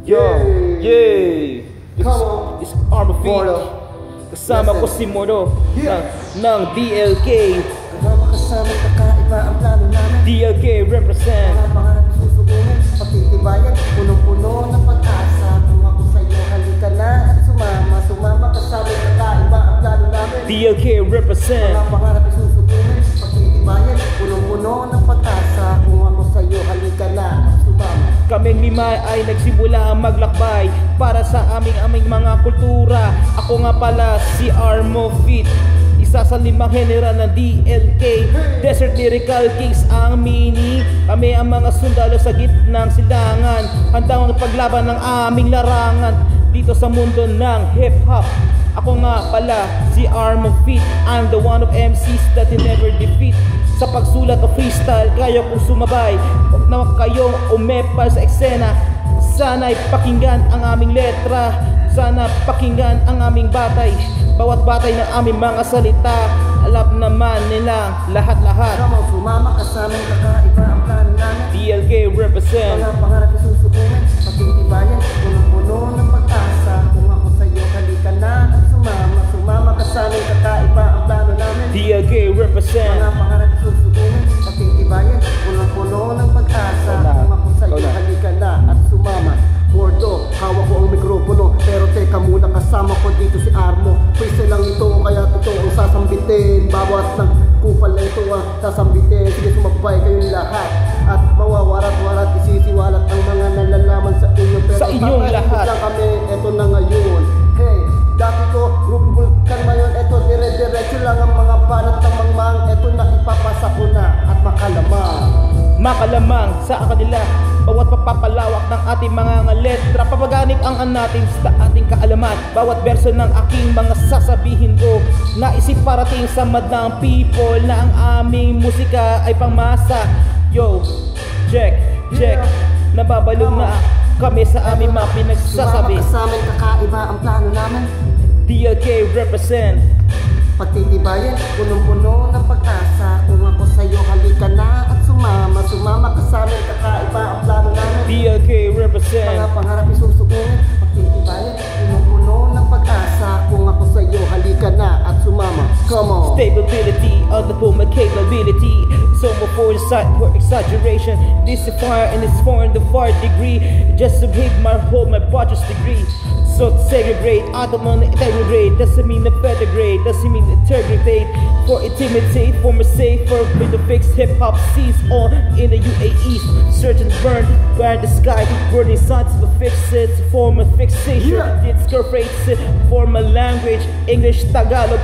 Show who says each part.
Speaker 1: Yo, yeah. This Armor Feet. Kasama ko si Moro ng DLK.
Speaker 2: Kasama kakaiba ang plano namin.
Speaker 1: DLK represent.
Speaker 2: Mga pangarap susugunin, pagtitibayan, punong-puno ng pag-asa. Kung ako sa'yo, halika na at sumama. Sumama kasama kakaiba ang plano namin.
Speaker 1: DLK represent.
Speaker 2: Mga pangarap susugunin, pagtitibayan, punong-puno ng pag-asa. Kung ako sa'yo, halika na at sumama.
Speaker 1: Kaming lima ay nagsimula maglakbay para sa aming mga kultura. Ako nga pala si Armor Feet, isa sa 5 general ng DLK. Desert Lyrical Kings ang mini. Kami ang mga sundalo sa gitnang silangan, handang paglaban ng aming larangan dito sa mundo ng hip-hop. Ako nga pala si Armor Feet, I'm the one of MCs that you never defeat. Sa pagsulat o freestyle, kaya kong sumabay. Huwag na kayong umepal sa eksena. Sana'y pakinggan ang aming letra. Sana pakinggan ang aming batay. Bawat batay ng aming mga salita, alam naman nila lahat-lahat.
Speaker 2: Kamang sumama kasama kakaiba ang plano namin.
Speaker 1: DLK represent.
Speaker 2: Mga pangarap susugunin, pagtitibayan, punong-puno ng pag-asa. Kung ako sa'yo, halika na at sumama. Sumama kasama kakaiba ang plano namin.
Speaker 1: DLK represent.
Speaker 2: Mga pangarap susugunin, pagtitibayan, punong-puno ng pag-asa. Kung ako sa'yo, halika na at sumama. Gordo, hawak ko ang mikropono, pero teka muna, kasama ko dito si Armo. Pwese lang ito, kaya totoo ang sasambitin. Bawat ng kupal na ito ang sasambitin. Sige, sumabay kayong lahat at mawawarat-warat, isisiwalat ang mga nalalaman sa inyo. Pero
Speaker 1: sa inyong lahat
Speaker 2: lang kami, eto na ngayon. Hey, dati ko, rupul kan ngayon, eto dire-diretso lang ang mga banat ng mangmang. Eto na ipapasa ko na at makalamang
Speaker 1: sa kanila. Bawat pagpapalawak ng ating mga letra, papaganit ang natin sa ating kaalaman. Bawat verso ng aking mga sasabihin ko, naisip parating sa madlang people na ang aming musika ay pangmasa. Yo, check, nababalog na kami sa aming mga pinagsasabi.
Speaker 2: Sumama kasama kakaiba ang plano namin.
Speaker 1: DLK represent.
Speaker 2: Pagtitibayan, punong-puno ng pag-asa. Kung ako sa'yo, halika na at sumama. Sumama kasama kakaiba ang plano namin.
Speaker 1: DLK represent.
Speaker 2: Mga pangarap isusukunin, pagtitibayan, punong-puno ng pag-asa. Kung ako sa'yo, halika na at sumama. Come on.
Speaker 1: Stability, underpull my capability. So much for insight, for exaggeration. This is fire and it's for in the far degree. Just to hit my whole, my bachelor's degree. So to segregate, automon integrate. Doesn't mean the better grade, doesn't mean integrate. For intimidate, for my safer with the fixed hip-hop seas on in the UAE. Search and burn the sky. Burning signs of a fixed form of fixation. It's corporate for my language, English, Tagalog.